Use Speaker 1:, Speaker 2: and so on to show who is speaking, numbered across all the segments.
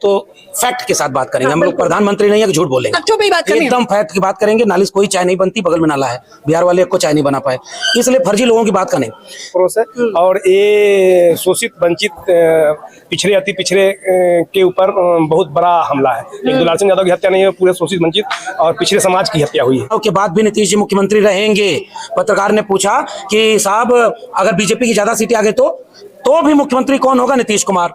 Speaker 1: तो फैक्ट के साथ बात करेंगे। हम लोग प्रधानमंत्री नहीं है कि झूठ बोलेंगे, एकदम फैक्ट की बात करेंगे। नाली से कोई चाय नहीं बनती, बगल में नाला है, बिहार वाले को चाय नहीं बना पाए, इसलिए फर्जी लोगों की बात का नहीं।
Speaker 2: और ये शोषित वंचित पिछड़े अति पिछड़े के ऊपर बहुत बड़ा हमला है। एक दुलार सिंह यादव की हत्या नहीं है, पूरे शोषित वंचित और पिछड़े समाज की हत्या हुई है।
Speaker 1: उसके बाद भी नीतीश जी मुख्यमंत्री रहेंगे। पत्रकार ने पूछा कि साहब अगर बीजेपी की ज्यादा सीटें आ गई तो भी मुख्यमंत्री कौन होगा? नीतीश कुमार।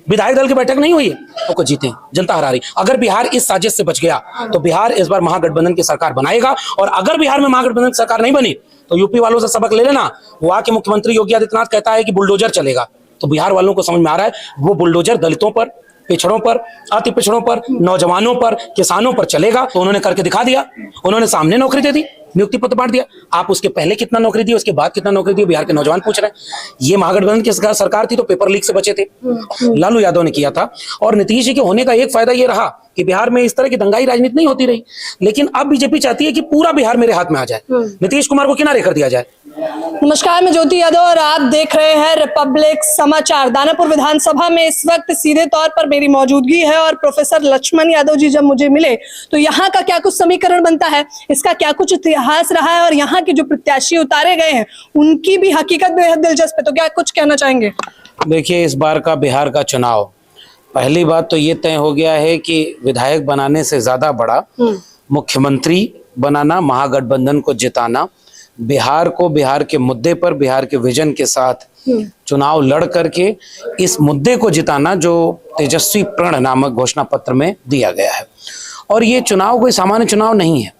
Speaker 1: विधायक दल की बैठक नहीं हुई है को जीते, जनता हरा रही। अगर बिहार इस साजिश से बच गया तो बिहार इस बार महागठबंधन की सरकार बनाएगा, और अगर बिहार में महागठबंधन की सरकार नहीं बनी तो यूपी वालों से सबक ले लेना। वहां के मुख्यमंत्री योगी आदित्यनाथ कहता है कि बुलडोजर चलेगा, तो बिहार वालों को समझ में आ रहा है वो बुलडोजर दलितों पर, पिछड़ों पर, अति पिछड़ों पर, नौजवानों पर, किसानों पर चलेगा। तो उन्होंने करके दिखा दिया। उन्होंने सामने नौकरी दे दी, नियुक्ति पत्र बांट दिया। आप उसके पहले कितना नौकरी दी, उसके बाद कितना नौकरी दी, बिहार के नौजवान पूछ रहे हैं। ये महागठबंधन की सरकार थी तो पेपर लीक से बचे थे, लालू यादव ने किया था। और नीतीश जी के होने का एक फायदा ये रहा कि बिहार में इस तरह की दंगाई राजनीति नहीं होती रही। लेकिन अब बीजेपी चाहती है कि पूरा बिहार मेरे हाथ में आ जाए, नीतीश कुमार को किनारे कर दिया जाए।
Speaker 3: नमस्कार, मैं ज्योति यादव और आप देख रहे हैं रिपब्लिक समाचार। दानापुर विधानसभा में इस वक्त सीधे तौर पर मेरी मौजूदगी है और प्रोफेसर लक्ष्मण यादव जी जब मुझे मिले तो यहाँ का क्या कुछ समीकरण बनता है, इसका क्या कुछ इतिहास रहा है और यहाँ के जो प्रत्याशी उतारे गए हैं उनकी भी हकीकत बेहद दिलचस्प है। तो क्या कुछ कहना चाहेंगे?
Speaker 1: देखिए, इस बार का बिहार का चुनाव, पहली बात तो ये तय हो गया है कि विधायक बनाने से ज्यादा बड़ा मुख्यमंत्री बनाना, महागठबंधन को जिताना, बिहार को बिहार के मुद्दे पर, बिहार के विजन के साथ चुनाव लड़ करके इस मुद्दे को जिताना, जो तेजस्वी प्रण नामक घोषणा पत्र में दिया गया है। और ये चुनाव कोई सामान्य चुनाव नहीं है,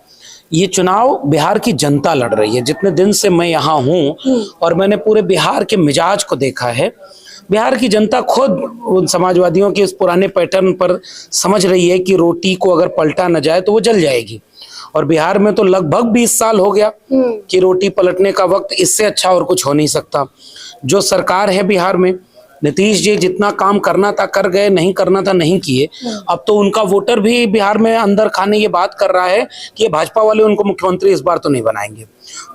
Speaker 1: ये चुनाव बिहार की जनता लड़ रही है। जितने दिन से मैं यहाँ हूँ और मैंने पूरे बिहार के मिजाज को देखा है, बिहार की जनता खुद उन समाजवादियों के इस पुराने पैटर्न पर समझ रही है कि रोटी को अगर पलटा न जाए तो वो जल जाएगी। और बिहार में तो लगभग 20 साल हो गया कि रोटी पलटने का वक्त, इससे अच्छा और कुछ हो नहीं सकता। जो सरकार है बिहार में, नीतीश जी जितना काम करना था कर गए, नहीं करना था नहीं किए। अब तो उनका वोटर भी बिहार में अंदर खाने ये बात कर रहा है कि ये भाजपा वाले उनको मुख्यमंत्री इस बार तो नहीं बनाएंगे।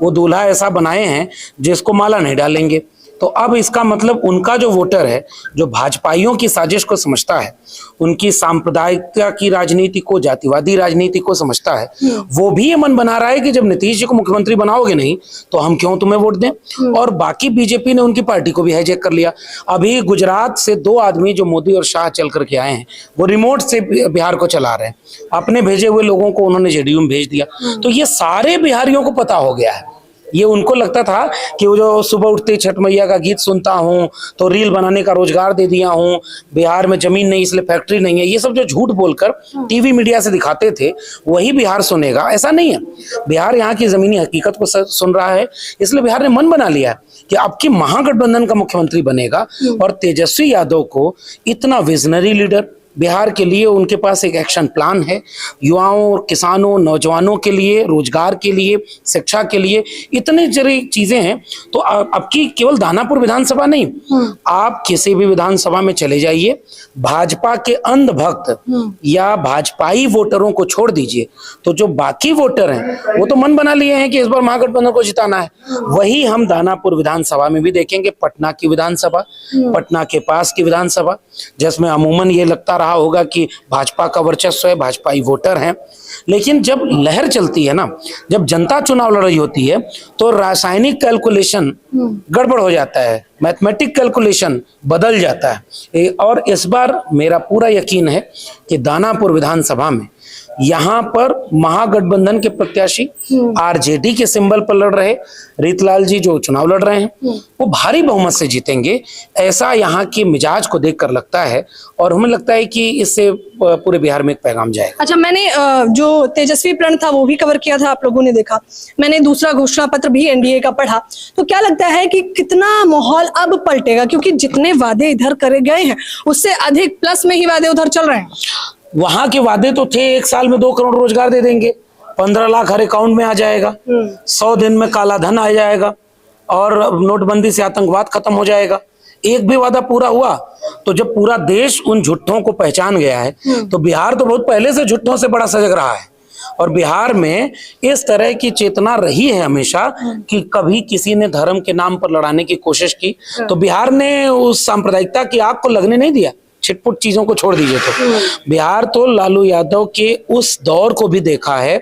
Speaker 1: वो दूल्हा ऐसा बनाए हैं जिसको माला नहीं डालेंगे। तो अब इसका मतलब उनका जो वोटर है, जो भाजपाइयों की साजिश को समझता है, उनकी सांप्रदायिकता की राजनीति को, जातिवादी राजनीति को समझता है, वो भी ये मन बना रहा है कि जब नीतीश जी को मुख्यमंत्री बनाओगे नहीं तो हम क्यों तुम्हें वोट दें। और बाकी बीजेपी ने उनकी पार्टी को भी हाईजैक कर लिया। अभी गुजरात से 2 आदमी जो मोदी और शाह चल करके आए हैं, वो रिमोट से बिहार को चला रहे हैं। अपने भेजे हुए लोगों को उन्होंने जेडीयू में भेज दिया। तो ये सारे बिहारियों को पता हो गया है। ये उनको लगता था कि वो जो सुबह उठते छठ मैया का गीत सुनता हूँ तो रील बनाने का रोजगार दे दिया हूँ, बिहार में जमीन नहीं इसलिए फैक्ट्री नहीं है, ये सब जो झूठ बोलकर टीवी मीडिया से दिखाते थे वही बिहार सुनेगा, ऐसा नहीं है। बिहार यहाँ की जमीनी हकीकत को सुन रहा है, इसलिए बिहार ने मन बना लिया कि अब की महागठबंधन का मुख्यमंत्री बनेगा। और तेजस्वी यादव को इतना विजनरी लीडर, बिहार के लिए उनके पास एक एक्शन प्लान है, युवाओं, किसानों, नौजवानों के लिए, रोजगार के लिए, शिक्षा के लिए, इतनी सारी चीजें हैं। तो अब की केवल दानापुर विधानसभा नहीं, आप किसी भी विधानसभा में चले जाइए, भाजपा के अंधभक्त या भाजपाई वोटरों को छोड़ दीजिए, तो जो बाकी वोटर हैं वो तो मन बना लिए हैं कि इस बार महागठबंधन को जिताना है। वही हम दानापुर विधानसभा में भी देखेंगे। पटना की विधानसभा, पटना के पास की विधानसभा, जिसमें अमूमन ये लगता रहा होगा कि भाजपा का वर्चस्व है, भाजपाई वोटर हैं। लेकिन जब लहर चलती है ना, जब जनता चुनाव लड़ रही होती है तो रासायनिक कैलकुलेशन गड़बड़ हो जाता है, मैथमेटिक कैलकुलेशन बदल जाता है। और इस बार मेरा पूरा यकीन है कि दानापुर विधानसभा में यहाँ पर महागठबंधन के प्रत्याशी आरजेडी के सिंबल पर लड़ रहे रीतलाल जी जो चुनाव लड़ रहे हैं, वो भारी बहुमत से जीतेंगे, ऐसा यहाँ के मिजाज को देखकर लगता है। और हमें लगता है कि इससे पूरे बिहार में एक पैगाम जाएगा।
Speaker 3: अच्छा, मैंने जो तेजस्वी प्रण था वो भी कवर किया था, आप लोगों ने देखा। मैंने दूसरा घोषणा पत्र भी एनडीए का पढ़ा। तो क्या लगता है कि कितना माहौल अब पलटेगा, क्योंकि जितने वादे इधर करे गए हैं उससे अधिक प्लस में ही वादे उधर चल रहे हैं।
Speaker 1: वहां के वादे तो थे 1 साल में 2 करोड़ रोजगार दे देंगे, 15 लाख हर अकाउंट में आ जाएगा, 100 दिन में काला धन आ जाएगा और नोटबंदी से आतंकवाद खत्म हो जाएगा। एक भी वादा पूरा हुआ? तो जब पूरा देश उन झूठों को पहचान गया है तो बिहार तो बहुत पहले से झूठों से बड़ा सजग रहा है। और बिहार में इस तरह की चेतना रही है हमेशा कि कभी किसी ने धर्म के नाम पर लड़ाने की कोशिश की तो बिहार ने उस सांप्रदायिकता की आग को लगने नहीं दिया। छिटपुट चीजों को छोड़ दीजिए तो बिहार तो लालू यादव के उस दौर को भी देखा है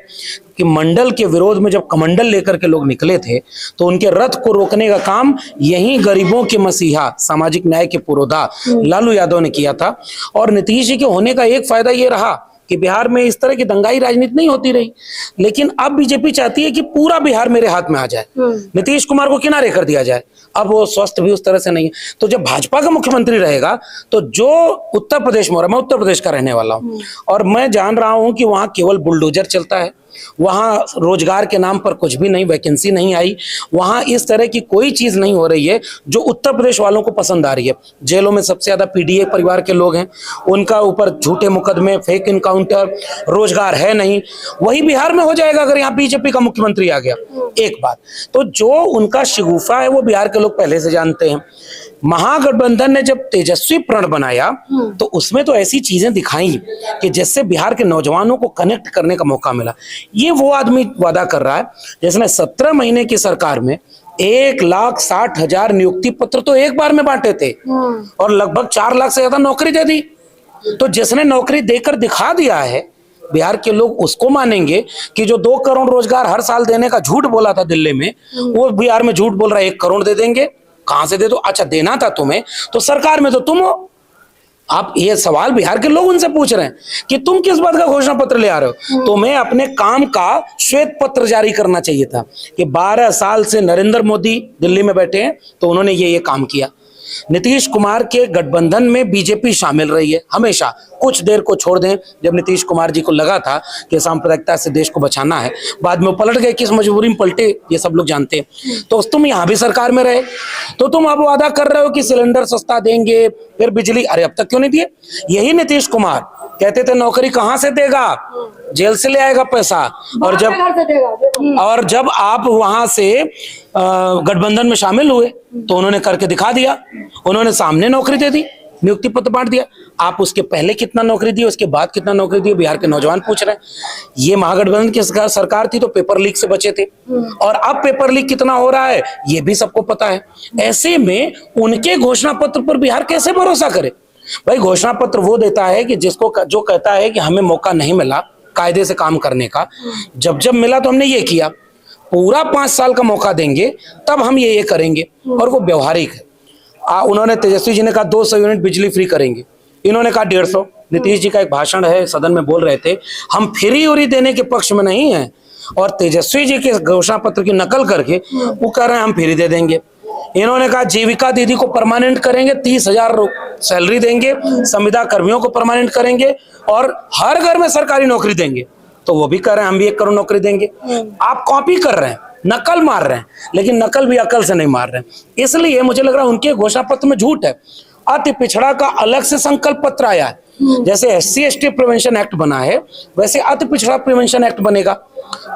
Speaker 1: कि मंडल के विरोध में जब कमंडल लेकर के लोग निकले थे तो उनके रथ को रोकने का काम यही गरीबों के मसीहा, सामाजिक न्याय के पुरोधा लालू यादव ने किया था। और नीतीश जी के होने का एक फायदा ये रहा कि बिहार में इस तरह की दंगाई राजनीति नहीं होती रही। लेकिन अब बीजेपी चाहती है कि पूरा बिहार मेरे हाथ में आ जाए, नीतीश कुमार को किनारे कर दिया जाए। अब वो स्वस्थ भी उस तरह से नहीं है। तो जब भाजपा का मुख्यमंत्री रहेगा तो जो उत्तर प्रदेश में हो रहा है, मैं उत्तर प्रदेश का रहने वाला हूं और मैं जान रहा हूं कि वहां केवल बुलडोजर चलता है, वहां रोजगार के नाम पर कुछ भी नहीं, वैकेंसी नहीं आई, वहां इस तरह की कोई चीज नहीं हो रही है जो उत्तर प्रदेश वालों को पसंद आ रही है। जेलों में सबसे ज्यादा पीडीए परिवार के लोग हैं, उनका ऊपर झूठे मुकदमे, फेक इनकाउंटर, रोजगार है नहीं। वही बिहार में हो जाएगा अगर यहाँ बीजेपी का मुख्यमंत्री आ गया। एक बात तो जो उनका शिगुफा है वो बिहार के लोग पहले से जानते हैं। महागठबंधन ने जब तेजस्वी प्रण बनाया तो उसमें तो ऐसी चीजें दिखाई कि जिससे बिहार के नौजवानों को कनेक्ट करने का मौका मिला। ये वो आदमी वादा कर रहा है जिसने 17 महीने की सरकार में 1,60,000 नियुक्ति पत्र तो एक बार में बांटे थे और लगभग 4 लाख से ज्यादा नौकरी दे दी। तो जिसने नौकरी देकर दिखा दिया है, बिहार के लोग उसको मानेंगे कि जो 2 करोड़ रोजगार हर साल देने का झूठ बोला था दिल्ली में, वो बिहार में झूठ बोल रहा है 1 करोड़ दे देंगे। कहां से दे दो? अच्छा देना था तुम्हें तो सरकार में तो तुम हो। आप ये सवाल बिहार के लोग उनसे पूछ रहे हैं कि तुम किस बात का घोषणा पत्र ले आ रहे हो? तुम्हें अपने काम का श्वेत पत्र जारी करना चाहिए था कि 12 साल से नरेंद्र मोदी दिल्ली में बैठे हैं तो उन्होंने ये काम किया। नीतीश कुमार के गठबंधन में बीजेपी शामिल रही है हमेशा। कुछ देर को छोड़ दें, जब नीतीश कुमार जी को लगा था कि सांप्रदायिकता से देश को बचाना है, बाद में वो पलट गए, किस मजबूरी में पलटे ये सब लोग जानते हैं। तो तुम यहां भी सरकार में रहे तो तुम अब वादा कर रहे हो कि सिलेंडर सस्ता देंगे, फिर बिजली, अरे अब तक क्यों नहीं दिए? यही नीतीश कुमार कहते थे नौकरी कहां से देगा, जेल से ले आएगा पैसा। और जब आप वहां से गठबंधन में शामिल हुए तो उन्होंने करके दिखा दिया, उन्होंने सामने नौकरी दे दी, नियुक्ति पत्र बांट दिया। आप उसके पहले कितना नौकरी दी, उसके बाद कितना नौकरी दी, बिहार के नौजवान पूछ रहे हैं। ये महागठबंधन की सरकार थी तो पेपर लीक से बचे थे और अब पेपर लीक कितना हो रहा है ये भी सबको पता है। ऐसे में उनके घोषणा पत्र पर बिहार कैसे भरोसा करे? भाई घोषणा पत्र वो देता है कि जिसको जो कहता है कि हमें मौका नहीं मिला कायदे से काम करने का, जब जब मिला तो हमने ये किया, पूरा 5 साल का मौका देंगे तब हम ये करेंगे। और वो व्यवहारिक है। उन्होंने तेजस्वी जी ने कहा 200 यूनिट बिजली फ्री करेंगे, इन्होंने कहा 150। नीतीश जी का एक भाषण है, सदन में बोल रहे थे हम फ्री उरी देने के पक्ष में नहीं हैं, और तेजस्वी जी के घोषणा पत्र की नकल करके वो कह रहे हैं हम फ्री दे देंगे। इन्होंने कहा जीविका दीदी को परमानेंट करेंगे, 30,000 सैलरी देंगे, संविदा कर्मियों को परमानेंट करेंगे और हर घर में सरकारी नौकरी देंगे। तो वो भी कह रहे हैं हम भी 1 करोड़ नौकरी देंगे। आप कॉपी कर रहे हैं, नकल मार रहे हैं, लेकिन नकल भी अकल से नहीं मार रहे हैं। इसलिए मुझे लग रहा है उनके घोषणा पत्र में झूठ है। अति पिछड़ा का अलग से संकल्प पत्र आया है, जैसे SC/ST प्रिवेंशन एक्ट बना है वैसे अति पिछड़ा प्रिवेंशन एक्ट बनेगा।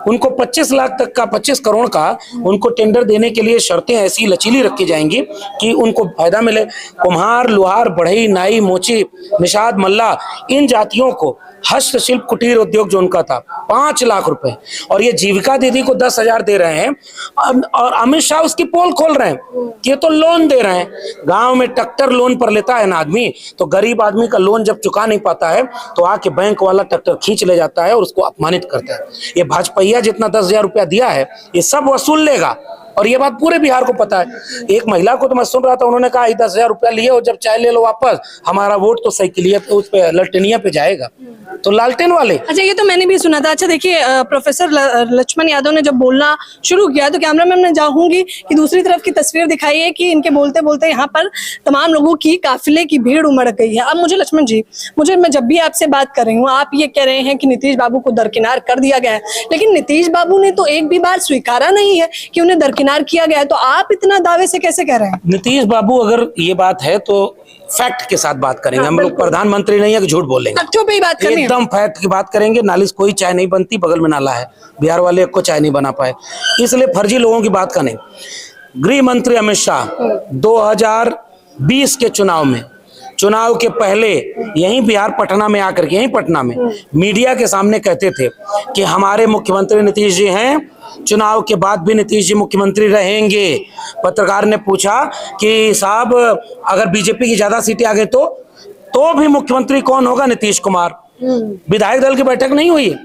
Speaker 1: उनको 25 लाख तक का, 25 करोड़ का उनको टेंडर देने के लिए शर्तें ऐसी लचीली रखी जाएंगी कि उनको फायदा मिले। कुम्हार, लुहार, बढ़ई, नाई, मोची, निषाद, मल्ला, इन जातियों को हस्तशिल्प कुटीर उद्योग जो उनका था 5 लाख रुपए, और ये जीविका दीदी को 10,000 दे रहे हैं। और अमित शाह उसकी पोल खोल रहे हैं कि ये तो लोन दे रहे हैं। गांव में ट्रैक्टर लोन पर लेता है ना आदमी, तो गरीब आदमी का लोन जब चुका नहीं पाता है तो आके बैंक वाला ट्रैक्टर खींच ले जाता है और उसको अपमानित करता है। ये भाजपा जितना 10,000 रुपया दिया है ये सब वसूल लेगा, और ये बात पूरे बिहार को पता है। एक महिला को तो मैं सुन रहा था, उन्होंने कहा 10,000 रुपया लिए और जब चाय ले लो वापस, हमारा वोट तो साइकिलिया पे, उस पे ललटेनिया पे जाएगा, तो लालटेन वाले।
Speaker 3: अच्छा ये तो मैंने भी सुना था। अच्छा देखिए प्रोफेसर लक्ष्मण यादव ने जब बोलना शुरू किया तो कैमरा मैन मैं चाहूंगी कि दूसरी तरफ की तस्वीर दिखाइए कि इनके बोलते बोलते यहाँ पर तमाम लोगों की काफिले की भीड़ उमड़ गई है। अब मुझे लक्ष्मण जी, मैं जब भी आपसे बात कर रही हूँ आप ये कह रहे हैं कि नीतीश बाबू को दरकिनार कर दिया गया है, लेकिन नीतीश बाबू ने तो एक भी बार स्वीकारा नहीं है कि उन्हें दरकिनार किया गया है, तो आप इतना दावे से कैसे कह रहे हैं?
Speaker 1: नीतीश बाबू अगर ये बात है तो फैक्ट के साथ बात करेंगे। हम लोग प्रधानमंत्री नहीं है कि झूठ बोलेंगे,
Speaker 3: तथ्यों पे ही बात करनी है।
Speaker 1: एकदम फैक्ट की बात करेंगे। नाली से कोई चाय नहीं बनती, बगल में नाला है, बिहार वाले को चाय नहीं बना पाए, इसलिए फर्जी लोगों की बात का नहीं। गृह मंत्री अमित शाह 2020 के चुनाव के पहले यहीं बिहार पटना में आकर के, यहीं पटना में मीडिया के सामने कहते थे कि हमारे मुख्यमंत्री नीतीश जी हैं, चुनाव के बाद भी नीतीश जी मुख्यमंत्री रहेंगे। पत्रकार ने पूछा कि साहब अगर बीजेपी की ज्यादा सीटें आ गई तो तो भी मुख्यमंत्री कौन होगा? नीतीश कुमार। विधायक दल की बैठक नहीं हुई है।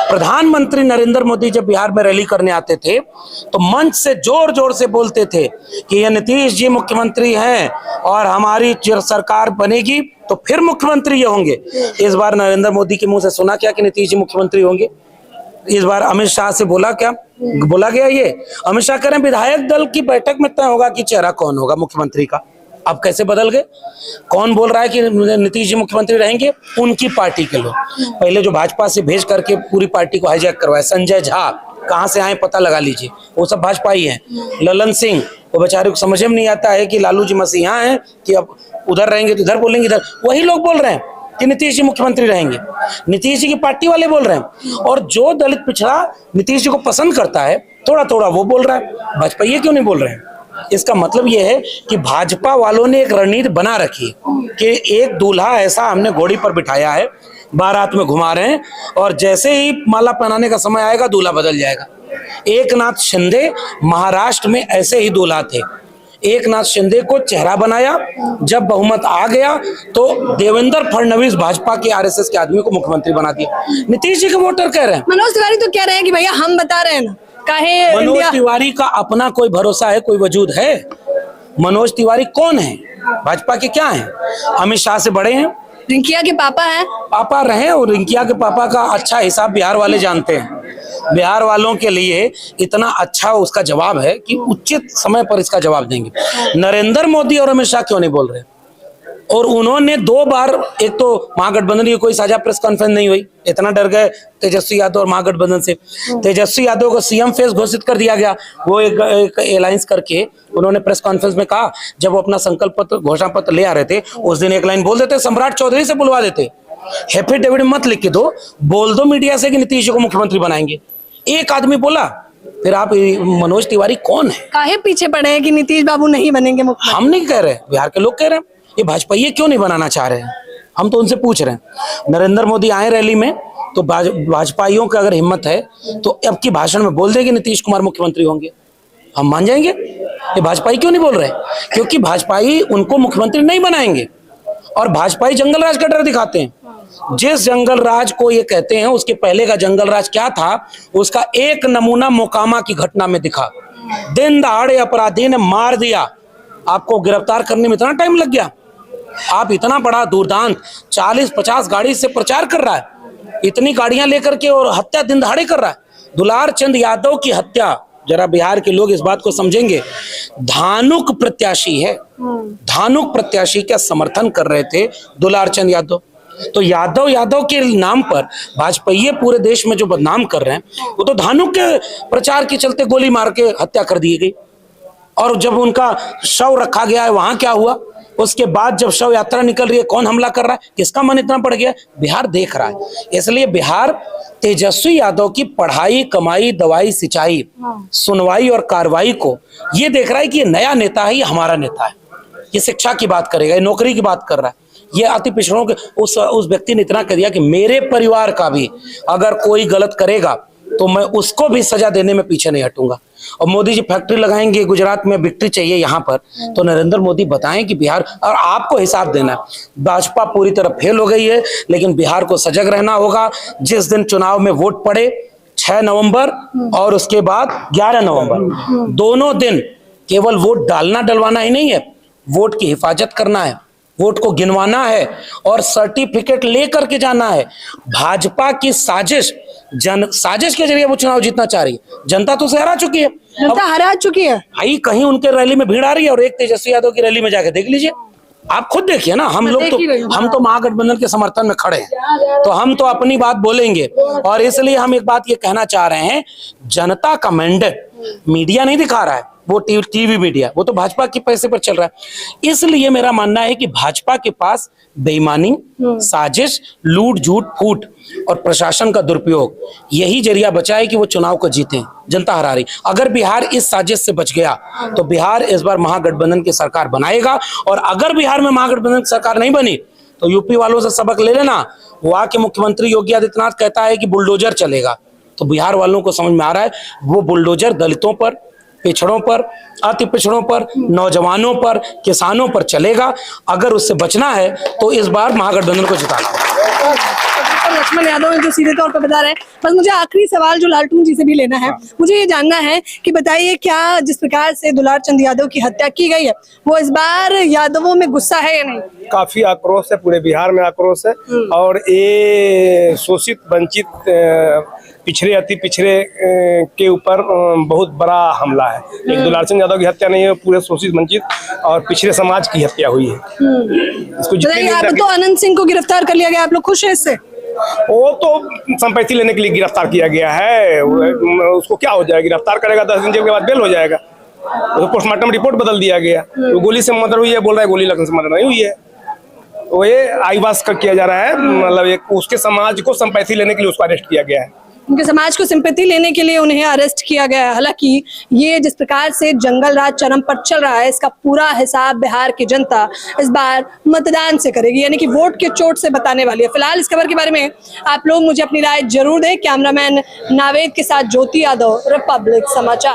Speaker 1: प्रधानमंत्री नरेंद्र मोदी जब बिहार में रैली करने आते थे तो मंच से जोर जोर से बोलते थे कि ये नीतीश जी मुख्यमंत्री हैं और हमारी सरकार बनेगी तो फिर मुख्यमंत्री ये होंगे। इस बार नरेंद्र मोदी के मुंह से सुना क्या कि नीतीश जी मुख्यमंत्री होंगे? इस बार अमित शाह से बोला क्या? बोला गया ये? अमित शाह कह रहे हैं विधायक दल की बैठक में तय होगा कि चेहरा कौन होगा मुख्यमंत्री का। अब कैसे बदल गए? कौन बोल रहा है कि नीतीश जी मुख्यमंत्री रहेंगे? उनकी पार्टी के लोग। पहले जो भाजपा से भेज करके पूरी पार्टी को हाईजैक करवाया, संजय झा कहाँ से आए पता लगा लीजिए, वो सब भाजपा ही हैं। ललन सिंह, वो बेचारे को समझ में नहीं आता है कि लालू जी मसीहा हैं कि अब उधर रहेंगे तो इधर बोलेंगे, इधर वही लोग बोल रहे हैं कि नीतीश जी मुख्यमंत्री रहेंगे। नीतीश जी की पार्टी वाले बोल रहे हैं। और जो दलित पिछड़ा नीतीश जी को पसंद करता है थोड़ा थोड़ा वो बोल रहा है। भाजपा ये क्यों नहीं बोल रहे हैं? इसका मतलब ये है कि भाजपा वालों ने एक रणनीति बना रखी है कि एक दूल्हा ऐसा हमने घोड़ी पर बिठाया है, बारात में घुमा रहे हैं और जैसे ही माला पहनाने का समय आएगा दूल्हा बदल जाएगा। एकनाथ शिंदे महाराष्ट्र में ऐसे ही दूल्हा थे। एकनाथ शिंदे को चेहरा बनाया, जब बहुमत आ गया तो देवेंद्र फडणवीस भाजपा के आरएसएस के आदमी को मुख्यमंत्री बना दिया। नीतीश जी के वोटर कह रहे हैं।
Speaker 3: मनोज तिवारी तो कह रहे हैं कि भैया हम बता रहे हैं ना, काहे
Speaker 1: मनोज तिवारी का अपना कोई भरोसा है, कोई वजूद है? मनोज तिवारी कौन है? भाजपा के क्या हैं? अमित शाह से बड़े हैं,
Speaker 3: रिंकिया के पापा हैं,
Speaker 1: पापा रहे, और रिंकिया के पापा का अच्छा हिसाब बिहार वाले जानते हैं। बिहार वालों के लिए इतना अच्छा उसका जवाब है कि उचित समय पर इसका जवाब देंगे। नरेंद्र मोदी और अमित शाह क्यों नहीं बोल रहे? और उन्होंने 2 बार, एक तो महागठबंधन की कोई साझा प्रेस कॉन्फ्रेंस नहीं हुई, इतना डर गए तेजस्वी यादव और महागठबंधन से। तेजस्वी यादव को सीएम फेस घोषित कर दिया गया। वो एक अलायंस करके उन्होंने प्रेस कॉन्फ्रेंस में कहा, जब वो अपना संकल्प पत्र घोषणा पत्र ले आ रहे थे उस दिन एक लाइन बोल देते, सम्राट चौधरी से बुलवा देते, एफिडेविट मत लिख के दो, बोल दो मीडिया से कि नीतीश जी को मुख्यमंत्री बनाएंगे। एक आदमी बोला, फिर आप मनोज तिवारी कौन है?
Speaker 3: काहे पीछे पड़े हैं कि नीतीश बाबू नहीं बनेंगे मुख्यमंत्री?
Speaker 1: हम नहीं कह रहे, बिहार के लोग कह रहे हैं। ये भाजपा ये क्यों नहीं बनाना चाह रहे हैं? हम तो उनसे पूछ रहे हैं। नरेंद्र मोदी आए रैली में तो भाजपाइयों की अगर हिम्मत है तो अब की भाषण में बोल दे कि नीतीश कुमार मुख्यमंत्री होंगे, हम मान जाएंगे। ये भाजपाई क्यों नहीं बोल रहे? क्योंकि भाजपाई उनको मुख्यमंत्री नहीं बनाएंगे और भाजपाई जंगल राज का डर दिखाते हैं। जिस जंगल राज को ये कहते हैं उसके पहले का जंगल राज क्या था, उसका एक नमूना मोकामा की घटना में दिखा। दिन दहाड़े अपराधी ने मार दिया, आपको गिरफ्तार करने में इतना टाइम लग गया। आप इतना बड़ा दुर्दांत 40-50 गाड़ी से प्रचार कर रहा है, इतनी गाड़ियां लेकर के, और हत्या दिन दहाड़े कर रहा है। दुलार चंद यादव की हत्या, जरा बिहार के लोग इस बात को समझेंगे, धानुक प्रत्याशी है, धानुक प्रत्याशी का समर्थन कर रहे थे दुलार चंद यादव। तो यादव के नाम पर भाजपा पूरे देश में जो बदनाम कर रहे हैं, वो तो धानुक के प्रचार के चलते गोली मार के हत्या कर दी गई। और जब उनका शव रखा गया है वहां क्या हुआ? उसके बाद जब शव यात्रा निकल रही है, कौन हमला कर रहा है? किसका मन इतना पड़ गया? बिहार देख रहा है। इसलिए बिहार तेजस्वी यादव की पढ़ाई, कमाई, दवाई, सिंचाई, सुनवाई और कार्रवाई को ये देख रहा है कि ये नया नेता है, ये हमारा नेता है, ये शिक्षा की बात करेगा, ये नौकरी की बात कर रहा है। ये अति पिछड़ों के उस व्यक्ति ने इतना कह दिया कि मेरे परिवार का भी अगर कोई गलत करेगा तो मैं उसको भी सजा देने में पीछे नहीं हटूंगा। और मोदी जी फैक्ट्री लगाएंगे गुजरात में, विक्ट्री चाहिए यहाँ पर, तो नरेंद्र मोदी बताएं कि बिहार, और आपको हिसाब देना है। भाजपा पूरी तरह फेल हो गई है, लेकिन बिहार को सजग रहना होगा। जिस दिन चुनाव में वोट पड़े 6 नवंबर और उसके बाद 11 नवंबर, दोनों दिन केवल वोट डालना डलवाना ही नहीं है, वोट की हिफाजत करना है, वोट को गिनवाना है और सर्टिफिकेट लेकर के जाना है। भाजपा की साजिश के जरिए वो चुनाव जीतना चाह रही है। जनता तो उसे हरा चुकी है,
Speaker 3: जनता हरा चुकी है।
Speaker 1: भाई कहीं उनके रैली में भीड़ आ रही है और एक तेजस्वी यादव की रैली में जाके देख लीजिए, आप खुद देखिए ना। हम तो महागठबंधन के समर्थन में खड़े हैं, तो हम तो अपनी बात बोलेंगे। और इसलिए हम एक बात ये कहना चाह रहे हैं, जनता का मैंडेट मीडिया नहीं दिखा रहा है, वो टीवी मीडिया, वो तो भाजपा के पैसे पर चल रहा है। इसलिए मेरा मानना है कि भाजपा के पास बेईमानी, साजिश, लूट, झूठ, फूट और प्रशासन का दुरुपयोग, यही जरिया बचा है कि वो चुनाव को जीते। जनता हरा रही। अगर बिहार इस साजिश से बच गया तो बिहार इस बार महागठबंधन की सरकार बनाएगा। और अगर बिहार में महागठबंधन की सरकार नहीं बनी तो यूपी वालों से सबक ले लेना। वहां के मुख्यमंत्री योगी आदित्यनाथ कहता है कि बुलडोजर चलेगा, तो बिहार वालों को समझ में आ रहा है वो बुलडोजर दलितों पर, पिछड़ों पर, अति पिछड़ों पर, नौजवानों पर, किसानों पर चलेगा। अगर उससे बचना है तो इस बार महागठबंधन को जिताना होगा।
Speaker 3: लक्ष्मण यादव हैं जो सीधे तौर पर बता रहे हैं। बस मुझे आखिरी सवाल जो लालटून जी से भी लेना है, मुझे ये जानना है कि बताइए क्या जिस प्रकार से दुलार चंद यादव की हत्या की गई है वो इस बार यादवों में गुस्सा है या नहीं?
Speaker 2: काफी आक्रोश है, पूरे बिहार में आक्रोश है। और ये शोषित वंचित पिछड़े अति पिछड़े के ऊपर बहुत बड़ा हमला है। एक दुलार चंद यादव की हत्या नहीं है, पूरे शोषित वंचित और पिछड़े समाज की हत्या हुई है। इसको
Speaker 3: बताइए, आप तो अनंत सिंह को गिरफ्तार कर लिया गया, आप लोग खुश हैं इससे?
Speaker 2: वो तो संपत्ति लेने के लिए गिरफ्तार किया गया है। उसको क्या हो जाएगा, गिरफ्तार करेगा 10 दिन जेल के बाद बेल हो जाएगा। तो पोस्टमार्टम रिपोर्ट बदल दिया गया, तो गोली से मर्डर हुई है, बोल रहा है गोली लगने से मर्डर नहीं हुई है। वो ये आईवास का किया जा रहा है, मतलब एक उसके समाज को संपत्ति लेने के लिए उसको अरेस्ट किया गया है।
Speaker 3: उनके समाज को सिंपैथी लेने के लिए उन्हें अरेस्ट किया गया है। हालांकि ये जिस प्रकार से जंगल राज चरम पर चल रहा है इसका पूरा हिसाब बिहार की जनता इस बार मतदान से करेगी, यानी कि वोट के चोट से बताने वाली है। फिलहाल इस खबर के बारे में आप लोग मुझे अपनी राय जरूर दें। कैमरामैन नावेद के साथ ज्योति यादव, रिपब्लिक समाचार।